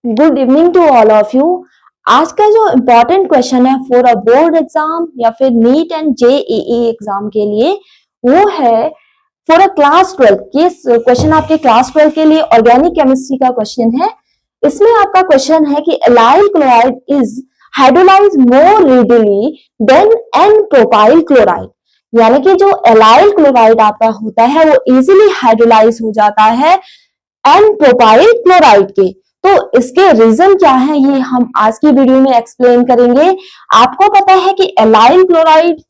Good evening to all of you. आज का जो इम्पोर्टेंट क्वेश्चन है फॉर अ बोर्ड एग्जाम या फिर नीट एंड जेईई एग्जाम के लिए वो है फॉर अ क्लास 12। ये क्वेश्चन आपके क्लास 12 के लिए ऑर्गेनिक केमिस्ट्री का क्वेश्चन है। इसमें आपका क्वेश्चन है कि allyl chloride is hydrolyse more readily than n propyl chloride, यानी कि जो एलाइल क्लोराइड आपका होता है वो इजीली हाइड्रोलाइज हो जाता है एन प्रोपाइल क्लोराइड के। तो इसके रीजन क्या है ये हम आज की वीडियो में एक्सप्लेन करेंगे। आपको पता है कि allyl chloride,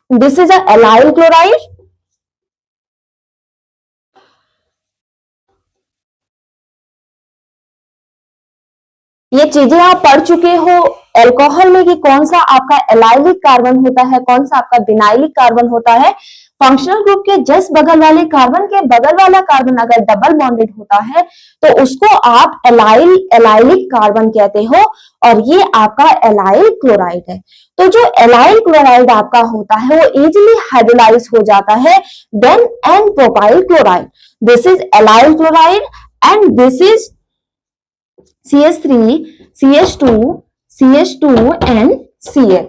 this is a allyl chloride, ये चीजें आप पढ़ चुके हो अल्कोहल में कि कौन सा आपका एलाइलिक कार्बन होता है, कौन सा आपका विनाइलिक कार्बन होता है। फंक्शनल ग्रुप के जस्ट बगल वाले कार्बन के बगल वाला कार्बन अगर डबल बॉन्डेड होता है तो उसको आप एलाइलिक कार्बन कहते हो और ये आपका एलाइल क्लोराइड है। तो जो एलाइल क्लोराइड आपका होता है वो इजीली हाइड्रोलाइज हो जाता है than n propyl chloride. This is allyl chloride and this is CH3, CH2, CH2 and Cl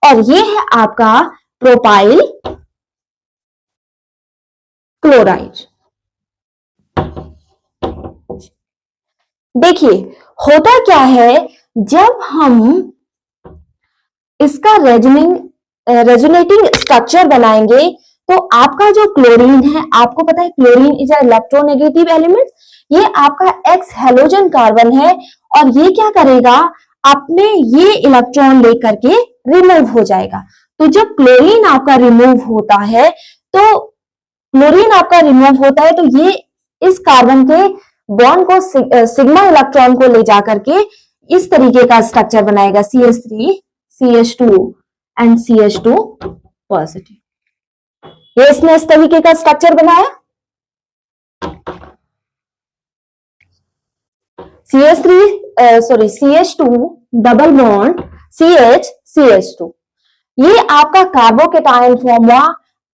और ये है आपका प्रोपाइल क्लोराइड। देखिए होता क्या है, जब हम इसका रेजोनेटिंग स्ट्रक्चर बनाएंगे तो आपका जो क्लोरीन है, आपको पता है chlorine is a electronegative element, ये आपका एक्स हेलोजन कार्बन है और ये क्या करेगा, अपने ये इलेक्ट्रॉन लेकर के रिमूव हो जाएगा। तो जब क्लोरीन आपका रिमूव होता है तो ये इस कार्बन के बॉन्ड को सिग्मा इलेक्ट्रॉन को ले जाकर के इस तरीके का स्ट्रक्चर बनाएगा, CH3, CH2 and CH2 positive. ये इसने इस तरीके का स्ट्रक्चर बनाया। CH2 डबल बॉन्ड CH2, ये आपका कार्बोकेटायन फॉर्म हुआ।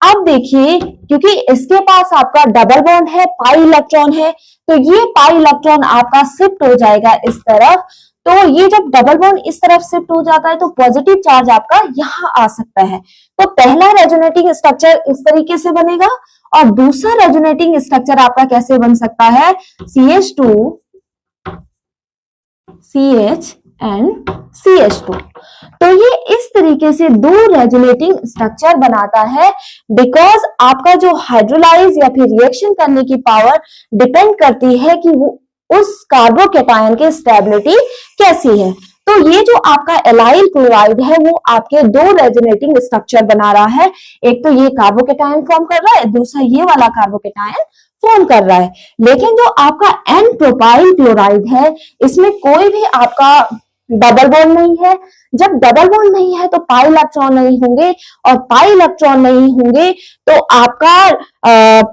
अब देखिए क्योंकि इसके पास आपका डबल बॉन्ड है, पाई इलेक्ट्रॉन है, तो ये पाई इलेक्ट्रॉन आपका शिफ्ट हो जाएगा इस तरफ। तो ये जब डबल बॉन्ड इस तरफ शिफ्ट हो जाता है तो पॉजिटिव चार्ज आपका यहां आ सकता है। तो पहला रेजोनेटिंग स्ट्रक्चर इस तरीके से बनेगा और दूसरा रेजोनेटिंग स्ट्रक्चर आपका कैसे बन सकता है, CH2 CH एंड CH2। तो ये इस तरीके से दो रेजोनेटिंग स्ट्रक्चर बनाता है। बिकॉज आपका जो हाइड्रोलाइज या फिर रिएक्शन करने की पावर डिपेंड करती है कि वो उस कार्बोकेटायन की स्टेबिलिटी कैसी है। तो ये जो आपका एलाइल क्लोराइड है वो आपके दो रेजोनेटिंग स्ट्रक्चर बना रहा है। एक तो ये कार्बोकेटायन फॉर्म कर रहा है, दूसरा ये वाला कार्बोकेटायन फॉर्म कर रहा है। लेकिन जो आपका एन प्रोपाइल क्लोराइड है इसमें कोई भी आपका डबल बॉन्ड नहीं है। जब डबल बॉन्ड नहीं है तो पाई इलेक्ट्रॉन नहीं होंगे और पाई इलेक्ट्रॉन नहीं होंगे तो आपका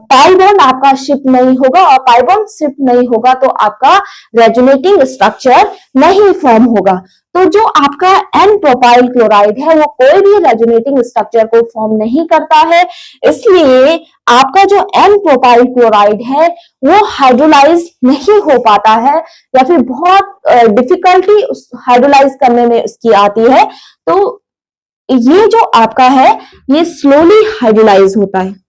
पाई बॉन्ड आपका शिफ्ट नहीं होगा और पाई बॉन्ड शिफ्ट नहीं होगा तो आपका रेजोनेटिंग स्ट्रक्चर नहीं फॉर्म होगा। तो जो आपका एन प्रोपाइल क्लोराइड है वो कोई भी रेजोनेटिंग स्ट्रक्चर को फॉर्म नहीं करता है, इसलिए आपका जो एन प्रोपाइल क्लोराइड है वो हाइड्रोलाइज नहीं हो पाता है या फिर बहुत डिफिकल्टी हाइड्रोलाइज करने में उसकी आती है। तो ये जो आपका है ये स्लोली हाइड्रोलाइज होता है।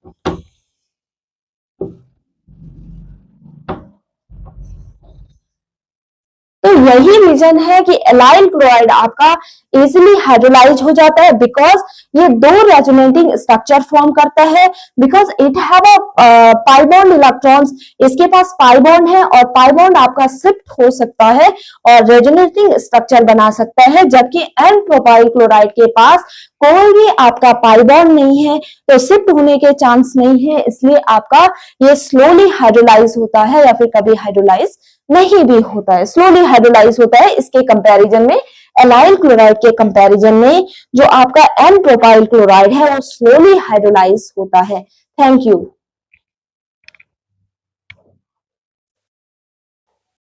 तो यही रीजन है कि एलाइल क्लोराइड आपका इजीली हाइड्रोलाइज हो जाता है बिकॉज ये दो रेजोनेटिंग स्ट्रक्चर फॉर्म करता है। Because it have a pi bond electrons, इसके पास पाई बॉन्ड है और पाई बॉन्ड आपका शिफ्ट हो सकता है और रेजोनेटिंग स्ट्रक्चर बना सकता है, जबकि एन प्रोपाइल क्लोराइड के पास कोई भी आपका पाई बॉन्ड नहीं है तो शिफ्ट होने के चांस नहीं है, इसलिए आपका ये स्लोली हाइड्रोलाइज होता है या फिर कभी हाइड्रोलाइज नहीं भी होता है, स्लोली हाइड्रोलाइज होता है। इसके कंपैरिजन में एलाइल क्लोराइड के कंपैरिजन में जो आपका एन प्रोपाइल क्लोराइड है वो स्लोली हाइड्रोलाइज होता है। Thank you.